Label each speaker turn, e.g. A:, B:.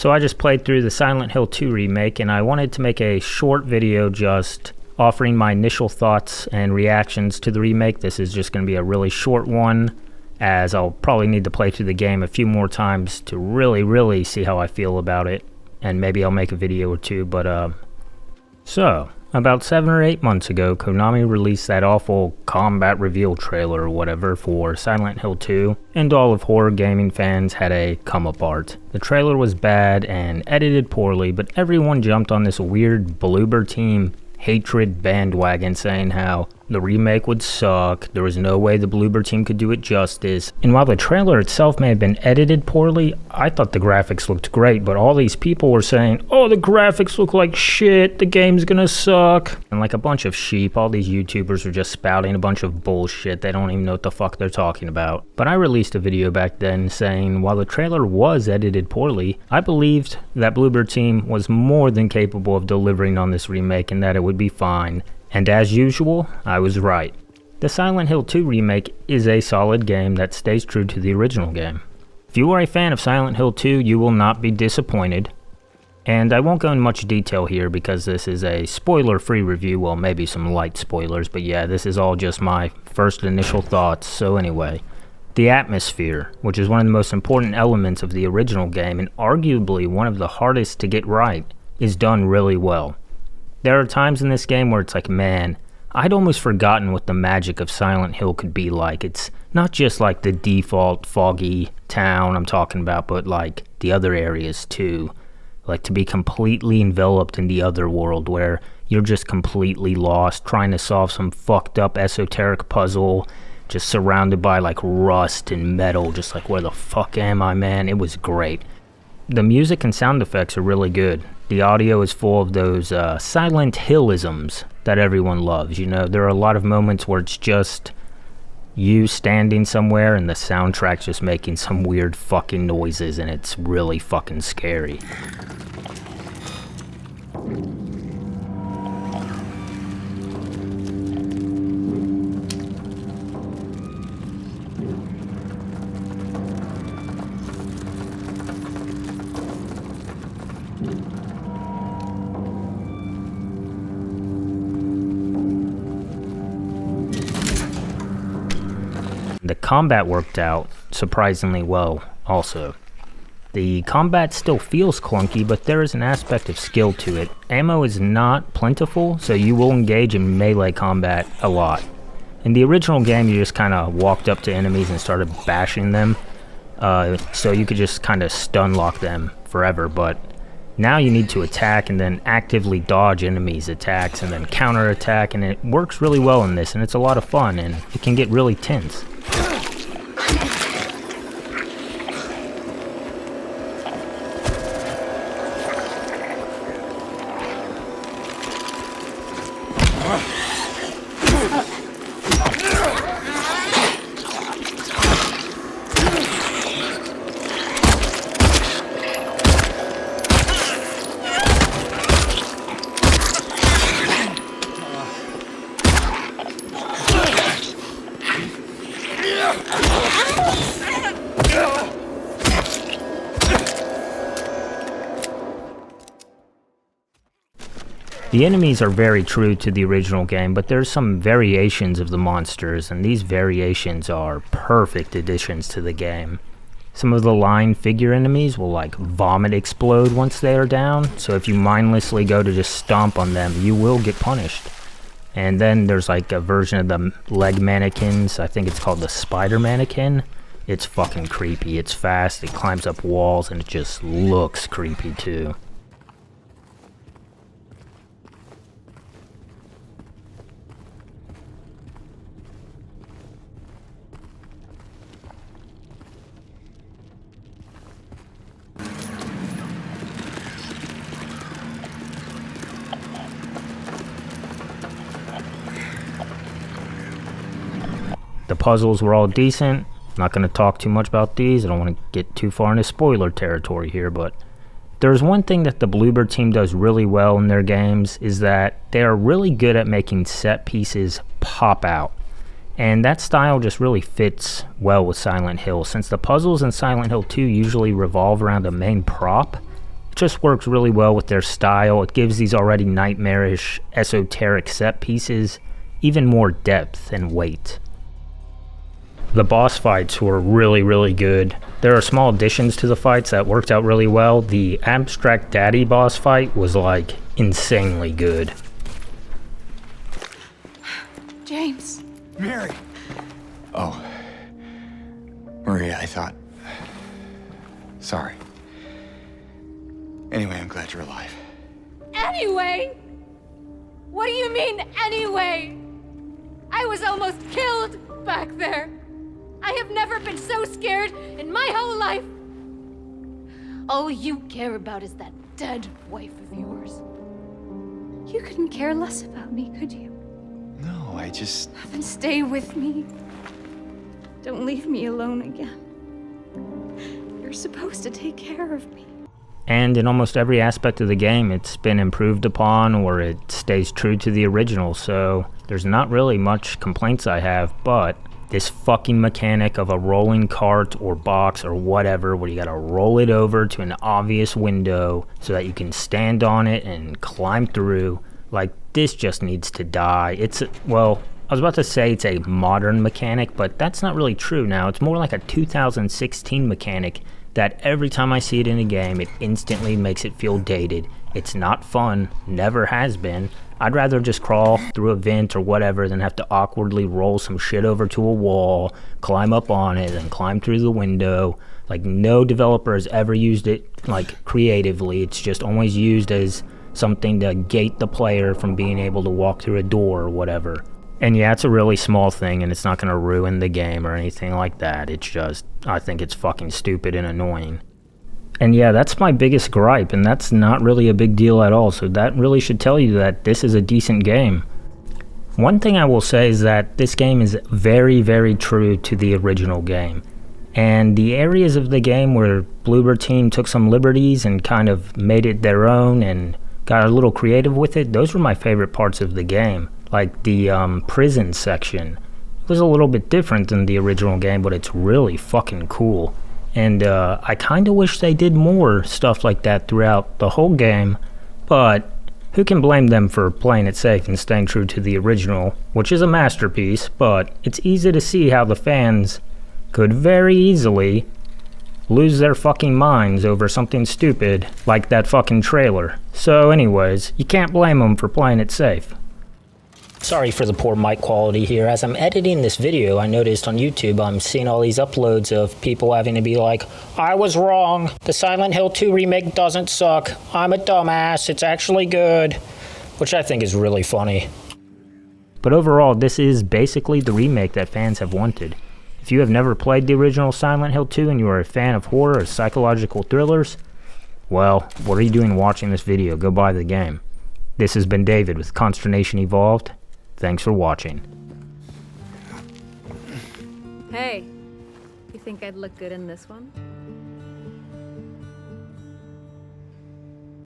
A: So I just played through the Silent Hill 2 remake, and I wanted to make a short video just offering my initial thoughts and reactions to the remake. This is just going to be a really short one, as I'll probably need to play through the game a few more times to really see how I feel about it, and maybe I'll make a video or two. But so about 7 or 8 months ago, Konami released that awful combat reveal trailer or whatever for Silent Hill 2, and all of horror gaming fans had a come apart. The trailer was bad and edited poorly, but everyone jumped on this weird Bloober Team hatred bandwagon, saying how the remake would suck, there was no way the Bloober Team could do it justice. And while the trailer itself may have been edited poorly, I thought the graphics looked great, but all these people were saying, oh, the graphics look like shit, the game's gonna suck. And like a bunch of sheep, all these YouTubers are just spouting a bunch of bullshit. They don't even know what the fuck they're talking about. But I released a video back then saying while the trailer was edited poorly, I believed that Bloober Team was more than capable of delivering on this remake and that it would be fine. And as usual, I was right. The Silent Hill 2 remake is a solid game that stays true to the original game. If you are a fan of Silent Hill 2, you will not be disappointed. And I won't go in much detail here because this is a spoiler-free review, well, maybe some light spoilers, but yeah, this is all just my first initial thoughts. So anyway, the atmosphere, which is one of the most important elements of the original game and arguably one of the hardest to get right, is done really well. There are times in this game where it's like, man, I'd almost forgotten what the magic of Silent Hill could be like. It's not just like the default foggy town I'm talking about, but like the other areas too. Like to be completely enveloped in the other world where you're just completely lost, trying to solve some fucked up esoteric puzzle, just surrounded by like rust and metal, just like, where the fuck am I, man? It was great. The music and sound effects are really good. The audio is full of those Silent Hillisms that everyone loves. You know, there are a lot of moments where it's just you standing somewhere and the soundtrack's just making some weird fucking noises, and it's really fucking scary. The combat worked out surprisingly well also. The combat still feels clunky, but there is an aspect of skill to it. Ammo is not plentiful, so you will engage in melee combat a lot. In the original game, you just kind of walked up to enemies and started bashing them, so you could just kind of stun lock them forever, but now you need to attack and then actively dodge enemies' attacks and then counter attack, and it works really well in this, and it's a lot of fun, and it can get really tense. The enemies are very true to the original game, but there's some variations of the monsters, and these variations are perfect additions to the game. Some of the line figure enemies will like vomit explode once they are down, so if you mindlessly go to just stomp on them, you will get punished. And then there's like a version of the leg mannequins, I think it's called the spider mannequin. It's fucking creepy, it's fast, it climbs up walls, and it just looks creepy too. The puzzles were all decent. I'm not going to talk too much about these. I don't want to get too far into spoiler territory here, but there's one thing that the Bloober Team does really well in their games is that they are really good at making set pieces pop out. And that style just really fits well with Silent Hill. Since the puzzles in Silent Hill 2 usually revolve around a main prop, just works really well with their style. It gives these already nightmarish, esoteric set pieces even more depth and weight. The boss fights were really, really good. There are small additions to the fights that worked out really well. The Abstract Daddy boss fight was like insanely good.
B: James.
C: Mary! Oh. Maria, I thought... Sorry. Anyway, I'm glad you're alive.
B: Anyway? What do you mean, anyway? I was almost killed back there. I have never been so scared in my whole life. All you care about is that dead wife of yours. You couldn't care less about me, could you?
C: No, I just...
B: Then stay with me. Don't leave me alone again. You're supposed to take care of me.
A: And in almost every aspect of the game, it's been improved upon or it stays true to the original, so there's not really much complaints I have, but this fucking mechanic of a rolling cart or box or whatever where you gotta roll it over to an obvious window so that you can stand on it and climb through, like, this just needs to die. Well, I was about to say it's a modern mechanic, but that's not really true now. It's more like a 2016 mechanic that every time I see it in a game, it instantly makes it feel dated. It's not fun, never has been. I'd rather just crawl through a vent or whatever than have to awkwardly roll some shit over to a wall, climb up on it, and climb through the window. Like, no developer has ever used it, like, creatively. It's just always used as something to gate the player from being able to walk through a door or whatever. And yeah, it's a really small thing, and it's not going to ruin the game or anything like that. It's just, I think it's fucking stupid and annoying. And yeah, that's my biggest gripe, and that's not really a big deal at all, so that really should tell you that this is a decent game. One thing I will say is that this game is very, very true to the original game. And the areas of the game where Bloober Team took some liberties and kind of made it their own and got a little creative with it, those were my favorite parts of the game. Like the prison section. It was a little bit different than the original game, but it's really fucking cool. And I kind of wish they did more stuff like that throughout the whole game, but who can blame them for playing it safe and staying true to the original, which is a masterpiece, but it's easy to see how the fans could very easily lose their fucking minds over something stupid like that fucking trailer. So anyways, you can't blame them for playing it safe. Sorry for the poor mic quality here. As I'm editing this video, I noticed on YouTube I'm seeing all these uploads of people having to be like, I was wrong. The Silent Hill 2 remake doesn't suck. I'm a dumbass. It's actually good. Which I think is really funny. But overall, this is basically the remake that fans have wanted. If you have never played the original Silent Hill 2 and you are a fan of horror or psychological thrillers, well, what are you doing watching this video? Go buy the game. This has been David with Consternation Evolved. Thanks for watching.
D: Hey, you think I'd look good in this one?